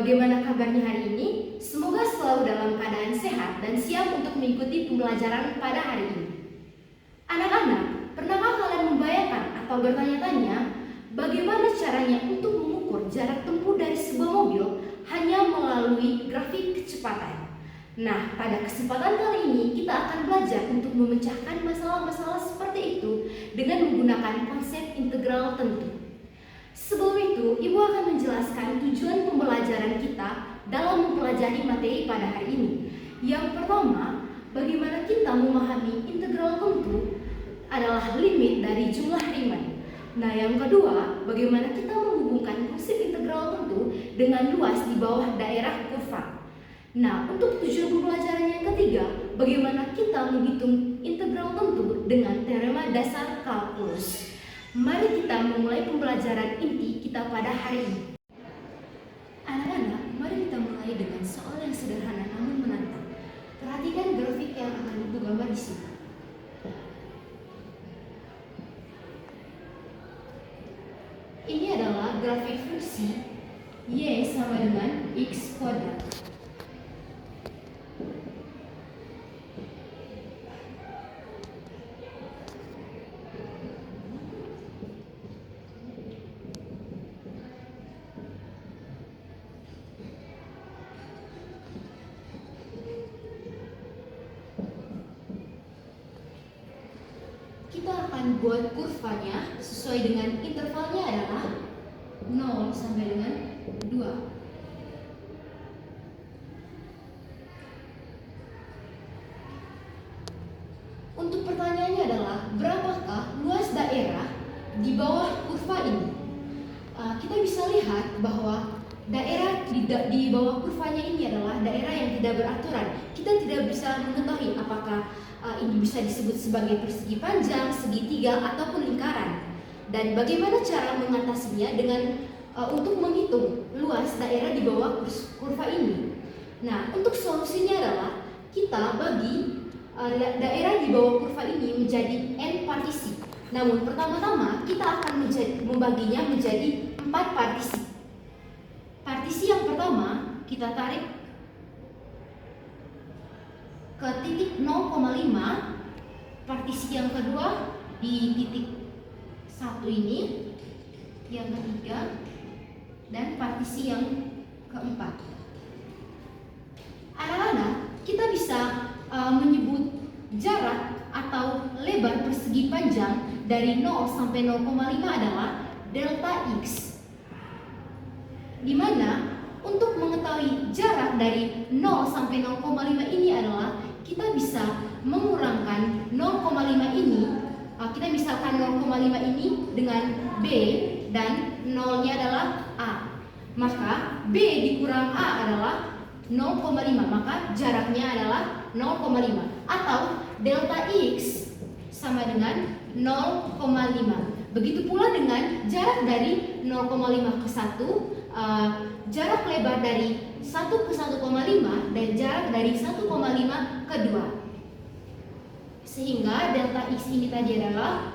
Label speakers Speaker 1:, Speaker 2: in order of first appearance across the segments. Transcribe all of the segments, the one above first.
Speaker 1: bagaimana kabarnya hari ini? Semoga selalu dalam keadaan sehat dan siap untuk mengikuti pembelajaran pada hari ini. Anak-anak, pernahkah kalian membayangkan atau bertanya-tanya bagaimana caranya untuk mengukur jarak tempuh dari sebuah mobil hanya melalui grafik kecepatan? Nah, pada kesempatan kali ini kita akan belajar untuk memecahkan masalah-masalah seperti itu dengan menggunakan konsep integral tentu. Sebelum itu, Ibu akan menjelaskan tujuan pembelajaran kita dalam mempelajari materi pada hari ini. Yang pertama, bagaimana kita memahami integral tentu adalah limit dari jumlah Riemann. Nah, yang kedua, bagaimana kita menghubungkan prinsip integral tentu dengan luas di bawah daerah kurva. Nah, untuk tujuan pembelajaran yang ketiga, bagaimana kita menghitung integral tentu dengan teorema dasar kalkulus. Mari kita memulai pembelajaran inti kita pada hari ini. Anak-anak, mari kita mulai dengan soal yang sederhana namun menantang. Perhatikan grafik yang akan Ibu gambar di sini. Ini adalah grafik fungsi Y sama dengan X kuadrat. Kita akan buat kurvanya sesuai dengan intervalnya adalah 0 sampai dengan 2. Untuk pertanyaannya adalah berapakah luas daerah di bawah kurva ini? Kita bisa lihat bahwa daerah di bawah kurvanya ini adalah daerah yang tidak beraturan. Kita tidak bisa mengetahui apakah ini bisa disebut sebagai persegi panjang, segitiga, ataupun lingkaran. Dan bagaimana cara mengatasinya dengan untuk menghitung luas daerah di bawah kurva ini. Nah, untuk solusinya adalah kita bagi daerah di bawah kurva ini menjadi n partisi. Namun pertama-tama kita akan membaginya menjadi 4 partisi. Partisi yang pertama kita tarik ke titik 0,5, partisi yang kedua di titik 1 ini, yang ketiga, dan partisi yang keempat. Anak-anak, kita bisa menyebut jarak atau lebar persegi panjang dari 0 sampai 0,5 adalah delta X, di mana untuk mengetahui jarak dari 0 sampai 0,5 ini adalah kita bisa mengurangkan 0,5 ini. Kita misalkan 0,5 ini dengan B dan 0-nya adalah A. Maka B dikurang A adalah 0,5, maka jaraknya adalah 0,5. Atau delta X sama dengan 0,5. Begitu pula dengan jarak dari 0,5 ke 1, jarak lebar dari 1 ke 1,5 dan jarak dari 1,5 ke 2. Sehingga delta X ini tadi adalah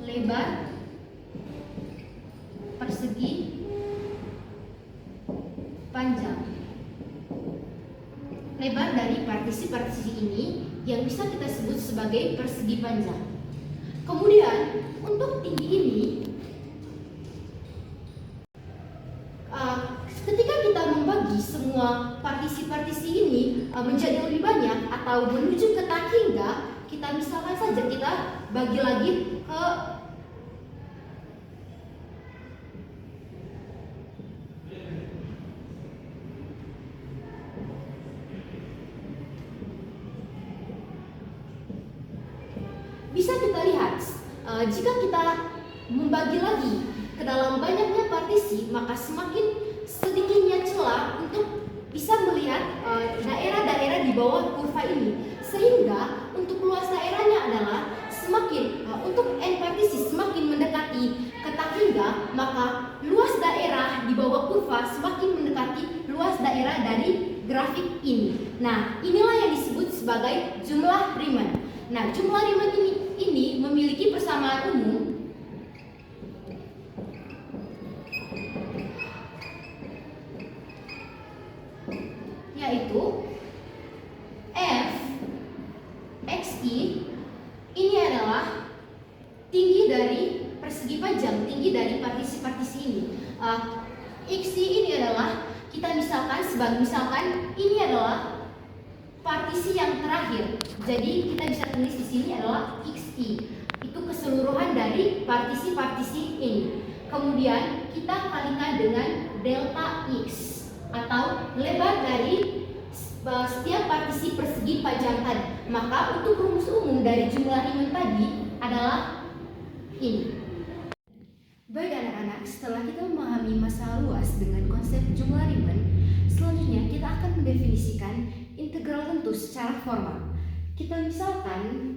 Speaker 1: lebar persegi panjang. Lebar dari partisi-partisi ini yang bisa kita sebut sebagai persegi panjang. Kemudian untuk tinggi ini, ketika kita membagi semua partisi-partisi ini menjadi lebih banyak atau menuju ke tak hingga, kita misalkan saja kita bagi lagi ke bisa kita lihat jika kita membagi lagi ke dalam banyaknya partisi, maka semakin sedikitnya celah untuk bisa melihat daerah-daerah di bawah kurva ini. Sehingga untuk luas daerahnya adalah semakin untuk n partisi semakin mendekati ke tak hingga, maka luas daerah di bawah kurva semakin mendekati luas daerah dari grafik ini. Nah, inilah yang disebut sebagai jumlah Riemann. Nah, jumlah Riemann ini memiliki persamaan umum yaitu f xi ini adalah tinggi dari persegi panjang, tinggi dari partisi-partisi ini. Xi ini adalah, kita misalkan ini adalah partisi yang terakhir. Jadi kita bisa tulis di sini adalah xi. Itu keseluruhan dari partisi-partisi ini. Kemudian kita kalikan dengan delta x atau lebar dari setiap partisi persegi panjang tadi. Maka untuk rumus umum dari jumlah Riemann tadi adalah ini. Baik anak-anak, setelah kita memahami masalah luas dengan konsep jumlah Riemann, selanjutnya kita akan mendefinisikan integral tentu secara formal. Kita misalkan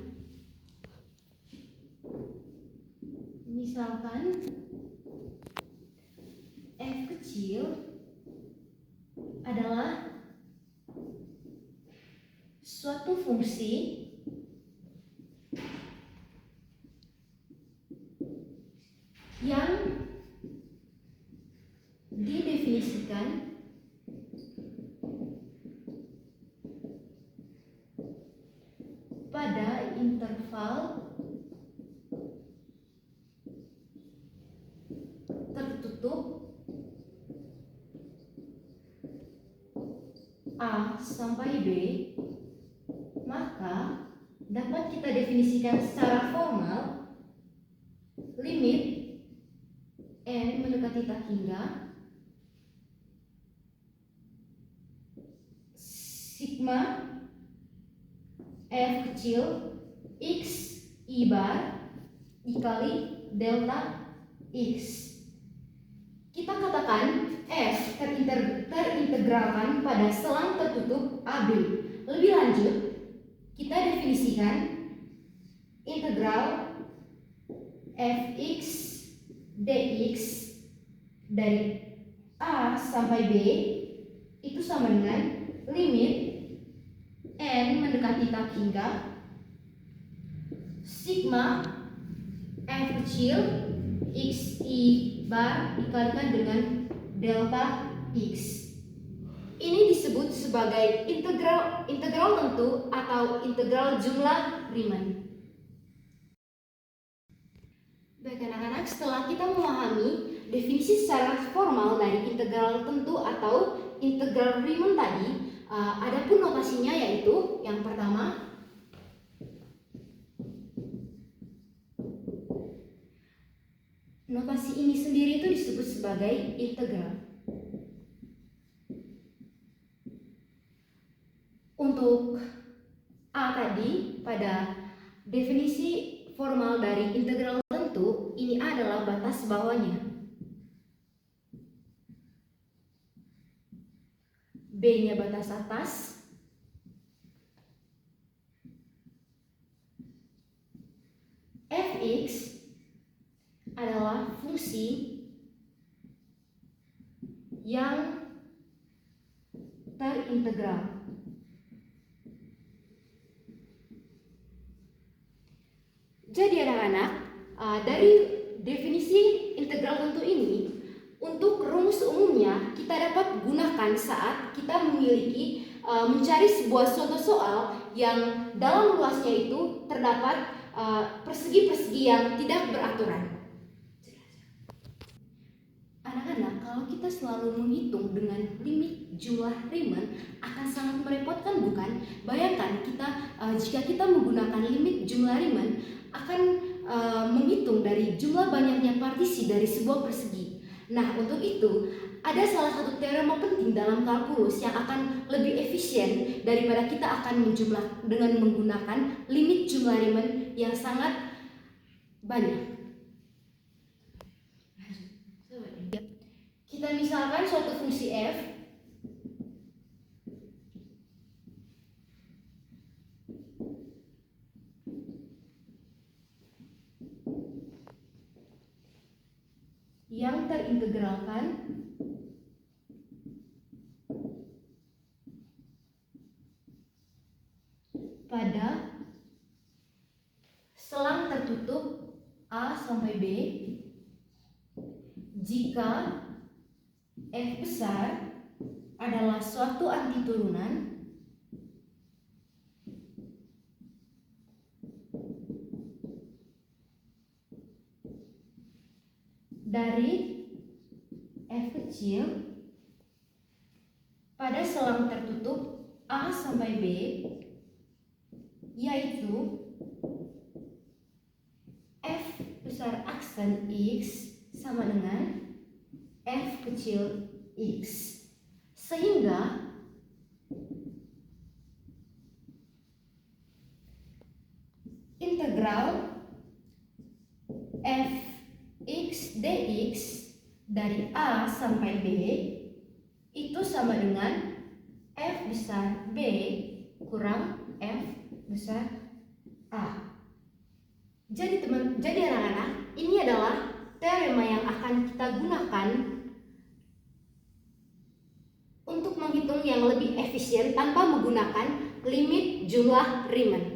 Speaker 1: f kecil adalah suatu fungsi yang didefinisikan pada interval tertutup A sampai B, maka dapat kita definisikan secara formal limit n mendekati tak hingga sigma f kecil x i bar dikali delta x. Kita katakan f terintegralkan pada selang tertutup AB. Lebih lanjut, kita definisikan integral fx dx dari A sampai B itu sama dengan limit n mendekati tak hingga sigma f kecil x i bar dikalikan dengan delta x. Ini disebut sebagai integral tentu atau integral jumlah Riemann. Baik anak-anak, setelah kita memahami definisi secara formal dari integral tentu atau integral Riemann tadi, adapun notasinya yaitu yang pertama notasi ini sendiri itu disebut sebagai integral. Untuk A tadi, pada definisi formal dari integral tentu, ini adalah batas bawahnya. B-nya batas atas. Fx adalah fungsi yang terintegral. Jadi anak-anak, dari definisi integral tentu ini, untuk rumus umumnya kita dapat gunakan saat kita memiliki mencari sebuah suatu soal yang dalam luasnya itu terdapat persegi-persegi yang tidak beraturan. Anak-anak, kalau kita selalu menghitung dengan limit jumlah Riemann akan sangat merepotkan, bukan? Bayangkan jika kita menggunakan limit jumlah Riemann akan menghitung dari jumlah banyaknya partisi dari sebuah persegi. Nah, untuk itu ada salah satu teorema penting dalam kalkulus yang akan lebih efisien daripada kita akan menjumlah dengan menggunakan limit jumlah Riemann yang sangat banyak. Kita misalkan suatu fungsi f yang terintegralkan pada selang tertutup A sampai B jika f besar adalah suatu antiturunan dari F kecil pada selang tertutup A sampai B, yaitu F besar aksen X sama dengan F kecil X. Sehingga integral f x dx dari A sampai B itu sama dengan F besar B kurang F besar A. Jadi anak-anak, ini adalah teorema yang akan kita gunakan untuk menghitung yang lebih efisien tanpa menggunakan limit jumlah Riemann.